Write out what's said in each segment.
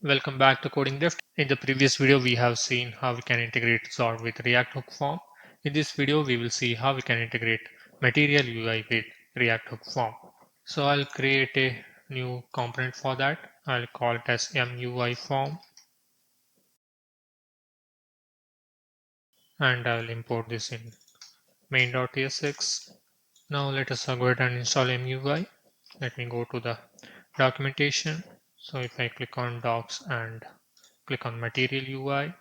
Welcome back to Coding Drift. In the previous video, we have seen how we can integrate Zord with React Hook Form. In this video, we will see how we can integrate Material UI with React Hook Form. So I'll create a new component for that. I'll call it as MUI form and I'll import this in main.tsx. Now let us go ahead and install MUI. Let me go to the documentation. So if I click on docs and click on Material UI,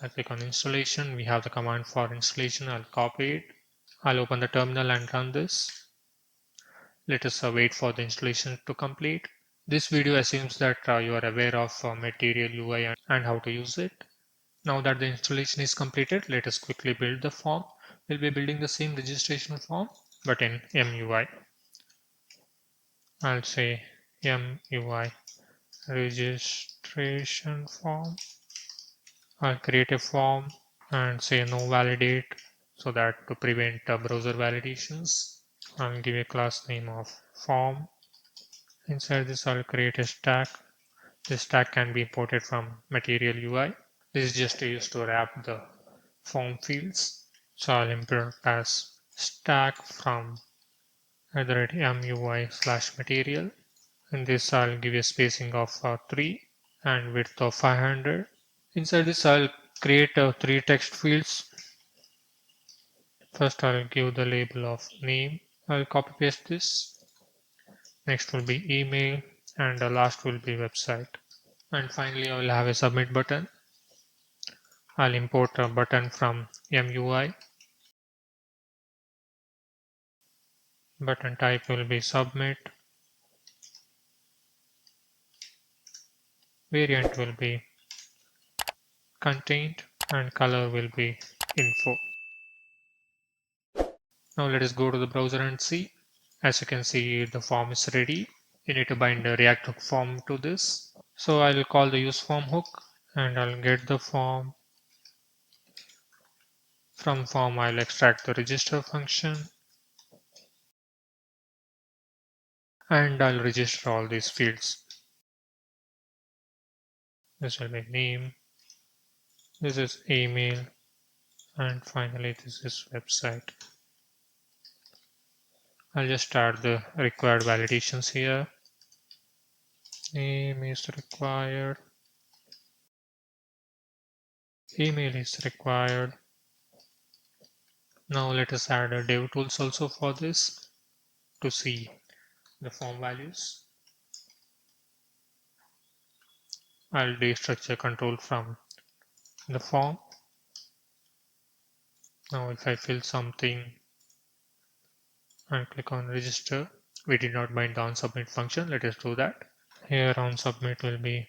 I click on installation. We have the command for installation. I'll copy it. I'll open the terminal and run this. Let us wait for the installation to complete. This video assumes that you are aware of Material UI and how to use it. Now that the installation is completed, let us quickly build the form. We'll be building the same registration form, but in MUI. I'll say MUI registration form. I'll create a form and say no validate so that to prevent browser validations. I'll give a class name of form. Inside this I'll create a stack. This stack can be imported from Material UI. This is just used to wrap the form fields. So I'll import as stack from @MUI/material. In this I'll give a spacing of 3 and width of 500. Inside this I'll create 3 text fields. First I'll give the label of name. I'll copy paste this. Next will be email and the last will be website. And finally I will have a submit button. I'll import a button from MUI. Button type will be submit. Variant will be contained and color will be info. Now let us go to the browser and see. As you can see, the form is ready. You need to bind the React Hook form to this. So I'll call the use form hook and I'll get the form. From form, I'll extract the register function and I'll register all these fields. This will be name, this is email, and finally this is website. I'll just start the required validations here. Name is required, email is required. Now let us add a dev tools also for this to see the form values. I'll destructure control from the form. Now if I fill something and click on register, we did not bind the onSubmit function. Let us do that. Here onSubmit will be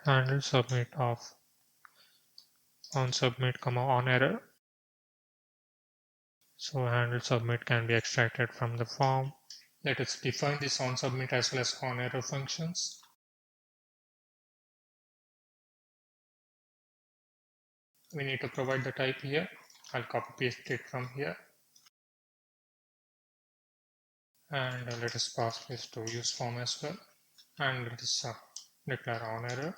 handle submit of onSubmit comma onError. So handle submit can be extracted from the form. Let us define this onSubmit as well as onError functions. We need to provide the type here. I'll copy paste it from here. And let us pass this to use form as well. And let us declare onError.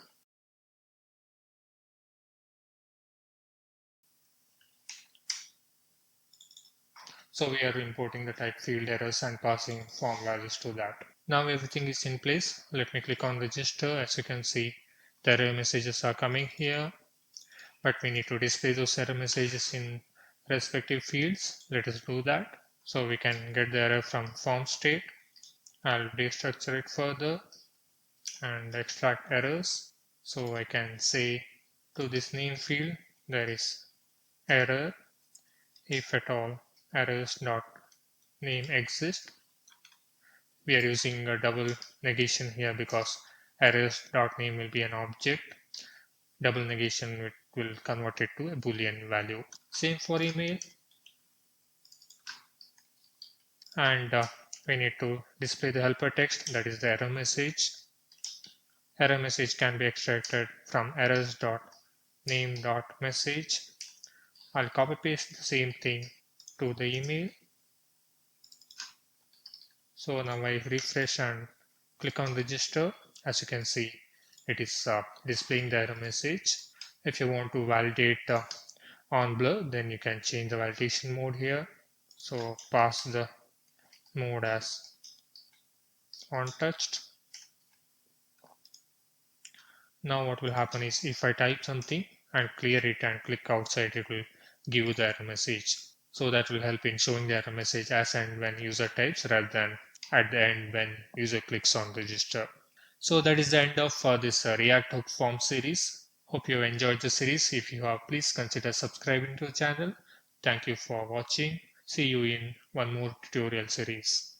So we are importing the type field errors and passing form values to that. Now everything is in place. Let me click on register. As you can see, the error messages are coming here, but we need to display those error messages in respective fields. Let us do that. So we can get the error from form state. I'll destructure it further and extract errors. So I can say to this name field, there is error if at all errors dot name exist. We are using a double negation here because errors dot name will be an object. Double negation will convert it to a Boolean value. Same for email. And we need to display the helper text, that is the error message. Error message can be extracted from errors dot name dot message. I'll copy paste the same thing to the email. So now I refresh and click on register. As you can see, it is displaying the error message. If you want to validate on blur, then you can change the validation mode here. So pass the mode as untouched. Now what will happen is if I type something and clear it and click outside, it will give you the error message. So that will help in showing the error message as and when user types rather than at the end when user clicks on register. So that is the end of this React Hook Form series. Hope you enjoyed the series. If you have, please consider subscribing to the channel. Thank you for watching. See you in one more tutorial series.